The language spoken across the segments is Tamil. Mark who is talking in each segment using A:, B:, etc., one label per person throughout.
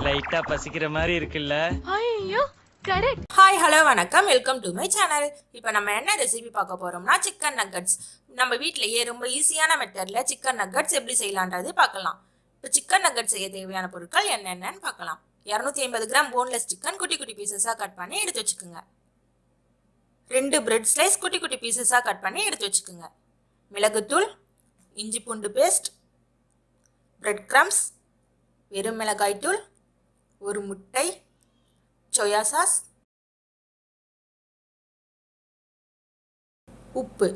A: லைட்டா பசிக்கிற மாதிரி இருக்குல்ல?
B: ஐயோ கரெக்ட்.
C: ஹாய் ஹலோ வணக்கம், வெல்கம் டு மை சேனல். இப்போ நம்ம என்ன ரெசிபி பார்க்க போறோம்னா சிக்கன் நக்கட்ஸ். நம்ம வீட்டிலேயே ரொம்ப ஈஸியான மெத்தடில் சிக்கன் நக்கட்ஸ் எப்படி செய்யலான்றது பார்க்கலாம். இப்போ சிக்கன் நக்கட்ஸ் செய்ய தேவையான பொருட்கள் என்னென்னு பார்க்கலாம். 250 கிராம் போன்லெஸ் சிக்கன் குட்டி குட்டி பீசஸாக கட் பண்ணி எடுத்து வச்சுக்கோங்க. 2 பிரெட் ஸ்லைஸ் குட்டி குட்டி பீசஸாக கட் பண்ணி எடுத்து வச்சுக்கோங்க. மிளகுத்தூள், இஞ்சி பூண்டு பேஸ்ட், பிரெட் கிரம்ஸ், வெறும் மிளகாய் தூள், ஒரு முட்டை, சோயா சாஸ், உப்பு.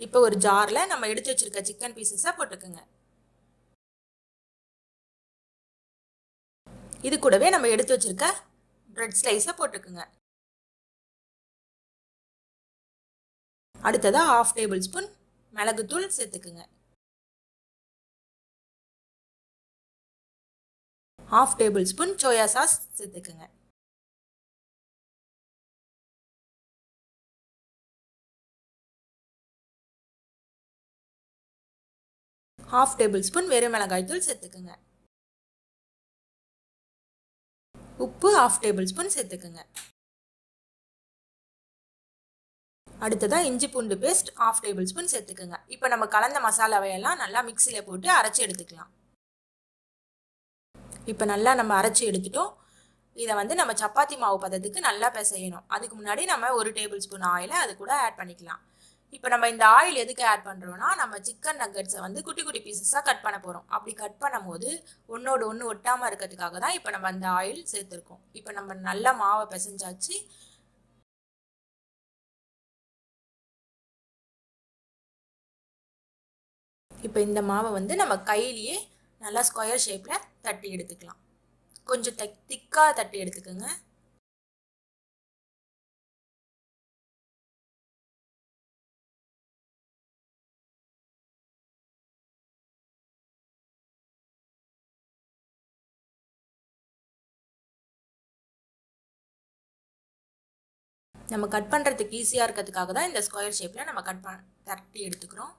C: இப்போ ஒரு ஜாரில் நம்ம எடுத்து வச்சிருக்க சிக்கன் பீசஸை போட்டுக்கோங்க. இது கூடவே நம்ம எடுத்து வச்சிருக்க பிரெட் ஸ்லைஸை போட்டுக்கோங்க. அடுத்ததா 1/2 டேபிள் ஸ்பூன் மிளகுத்தூள் சேர்த்துக்குங்க. 1/2 டேபிள் ஸ்பூன் சோயா சாஸ் சேர்த்துக்குங்க. ½ டேபிள் ஸ்பூன் வெறும் மிளகாய் தூள் சேர்த்துக்குங்க. உப்பு 1/2 டேபிள் ஸ்பூன் சேர்த்துக்குங்க. அடுத்ததான் இஞ்சி பூண்டு பேஸ்ட் 1/2 டேபிள் ஸ்பூன் சேர்த்துக்குங்க. இப்போ நம்ம கலந்த மசாலாவையெல்லாம் நல்லா மிக்சியில் போட்டு அரைச்சி எடுத்துக்கலாம். இப்போ நல்லா நம்ம அரைச்சி எடுத்துட்டோம். இதை நம்ம சப்பாத்தி மாவு பதத்துக்கு நல்லா பிசையணும். அதுக்கு முன்னாடி நம்ம 1 டேபிள் ஸ்பூன் ஆயிலை அது கூட ஆட் பண்ணிக்கலாம். இப்போ நம்ம இந்த ஆயில் எதுக்கு ஆட் பண்ணுறோம்னா, நம்ம சிக்கன் நக்கட்ஸை குட்டி குட்டி பீசஸாக கட் பண்ண போகிறோம். அப்படி கட் பண்ணும்போது ஒன்றோடு ஒன்று ஒட்டாமல் இருக்கிறதுக்காக தான் இப்போ நம்ம அந்த ஆயில் சேர்த்துருக்கோம். இப்போ நம்ம நல்லா மாவை பிசைஞ்சாச்சு. இப்போ இந்த மாவை நம்ம கையிலேயே நல்லா ஸ்கொயர் ஷேப்பில் தட்டி எடுத்துக்கலாம். கொஞ்சம் திக்காக தட்டி எடுத்துக்கோங்க. நம்ம கட் பண்ணுறதுக்கு ஈஸியாக இருக்கிறதுக்காக தான் இந்த ஸ்கொயர் ஷேப்பில் நம்ம தட்டி எடுத்துக்கிறோம்.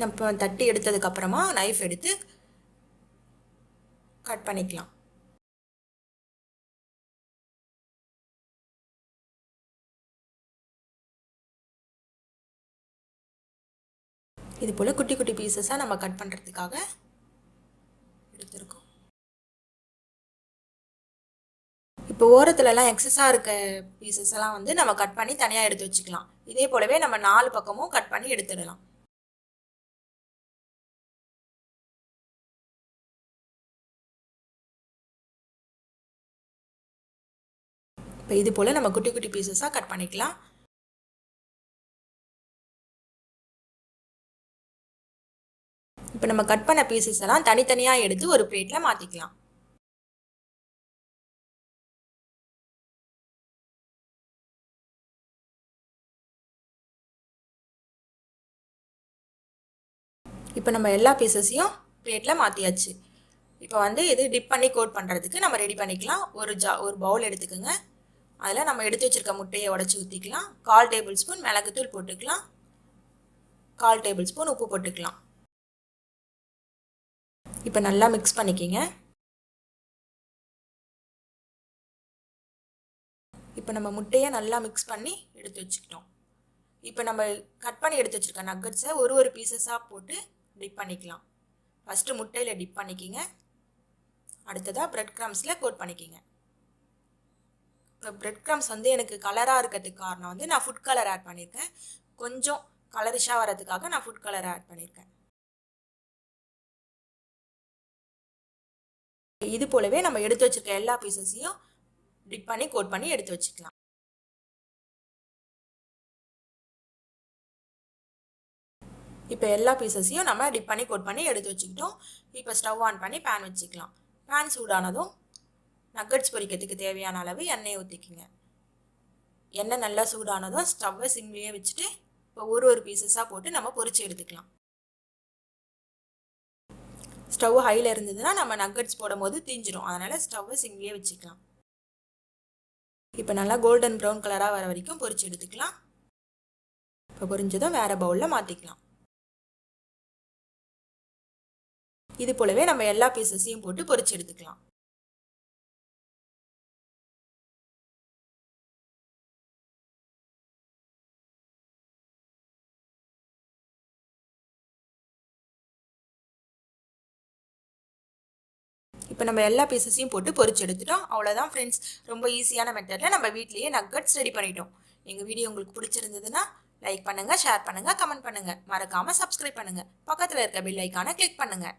C: நம்ம தட்டி எடுத்ததுக்கப்புறமா நைஃப் எடுத்து கட் பண்ணிக்கலாம். இது போல் குட்டி குட்டி பீசஸாக நம்ம கட் பண்ணுறதுக்காக எடுத்துருக்கோம். இப்போ ஓரத்துலலாம் எக்ஸஸாக இருக்க பீசஸ் எல்லாம் நம்ம கட் பண்ணி தனியாக எடுத்து வச்சுக்கலாம். இதே போலவே நம்ம 4 பக்கமும் கட் பண்ணி எடுத்துடலாம். இப்போ இது போல் நம்ம குட்டி குட்டி பீசஸாக கட் பண்ணிக்கலாம். இப்போ நம்ம கட் பண்ண பீசஸ் எல்லாம் தனித்தனியாக எடுத்து ஒரு பிளேட்டில் மாற்றிக்கலாம். இப்போ நம்ம எல்லா பீசஸையும் பிளேட்டில் மாற்றியாச்சு. இப்போ இது டிப் பண்ணி கோட் பண்ணுறதுக்கு நம்ம ரெடி பண்ணிக்கலாம். ஒரு பவுல் எடுத்துக்கோங்க. அதில் நம்ம எடுத்து வச்சுருக்க முட்டையை உடச்சி ஊற்றிக்கலாம். 1/4 டேபிள் ஸ்பூன் மிளகுத்தூள் போட்டுக்கலாம். 1/4 டேபிள் ஸ்பூன் உப்பு போட்டுக்கலாம். இப்போ நல்லா மிக்ஸ் பண்ணிக்கிங்க. இப்போ நம்ம முட்டையை நல்லா மிக்ஸ் பண்ணி எடுத்து வச்சுக்கிட்டோம். இப்போ நம்ம கட் பண்ணி எடுத்து வச்சுருக்க நக்கட்ஸை ஒரு பீசஸாக போட்டு டிப் பண்ணிக்கலாம். ஃபஸ்ட்டு முட்டையில் டிப் பண்ணிக்கிங்க. அடுத்ததாக பிரெட் கிரம்ஸில் கோட் பண்ணிக்கிங்க. இப்போ பிரெட் கிரம்ஸ் எனக்கு கலராக இருக்கிறதுக்கு காரணம் நான் ஃபுட் கலர் ஆட் பண்ணியிருக்கேன். கொஞ்சம் கலரிஷாக வரதுக்காக நான் ஃபுட் கலர் ஆட் பண்ணியிருக்கேன். இது போலவே நம்ம எடுத்து வச்சுருக்க எல்லா பீசஸையும் டிப் பண்ணி கோட் பண்ணி எடுத்து வச்சுக்கலாம். இப்போ எல்லா பீசஸையும் நம்ம டிப் பண்ணி கோட் பண்ணி எடுத்து வச்சுக்கிட்டோம். இப்போ ஸ்டவ் ஆன் பண்ணி பேன் வச்சுக்கலாம். பேன் சூடானதும் நக்கட்ஸ் பொரிக்கிறதுக்கு தேவையான அளவு எண்ணெயை ஊற்றிக்கிங்க. எண்ணெய் நல்லா சூடானதும் ஸ்டவ்வை சிம்லேயே வச்சுட்டு இப்போ ஒரு பீசஸாக போட்டு நம்ம பொரிச்சு எடுத்துக்கலாம். ஸ்டவ் ஹையில் இருந்ததுன்னா நம்ம நக்கட்ஸ் போடும் போது தீஞ்சிடும். அதனால் ஸ்டவ்வை சிம்லேயே வச்சுக்கலாம். இப்போ நல்லா கோல்டன் ப்ரௌன் கலராக வர வரைக்கும் பொரிச்சு எடுத்துக்கலாம். இப்போ பொரிஞ்சதும் வேறு பவுலில் மாற்றிக்கலாம். இது போலவே நம்ம எல்லா பீசஸையும் போட்டு பொரிச்சு எடுத்துக்கலாம். இப்போ நம்ம எல்லா பீசஸையும் போட்டு பொரிச்சு எடுத்துட்டோம். அவ்வளோதான் ஃப்ரெண்ட்ஸ், ரொம்ப ஈஸியான மெத்தடில் நம்ம வீட்லேயே நக்கட்ஸ் ரெடி பண்ணிட்டோம். எங்கள் வீடியோ உங்களுக்கு பிடிச்சிருந்ததுன்னா லைக் பண்ணுங்கள், ஷேர் பண்ணுங்கள், கமெண்ட் பண்ணுங்கள். மறக்காமல் சப்ஸ்கிரைப் பண்ணுங்கள். பக்கத்தில் இருக்க பெல் ஐக்கானை கிளிக் பண்ணுங்கள்.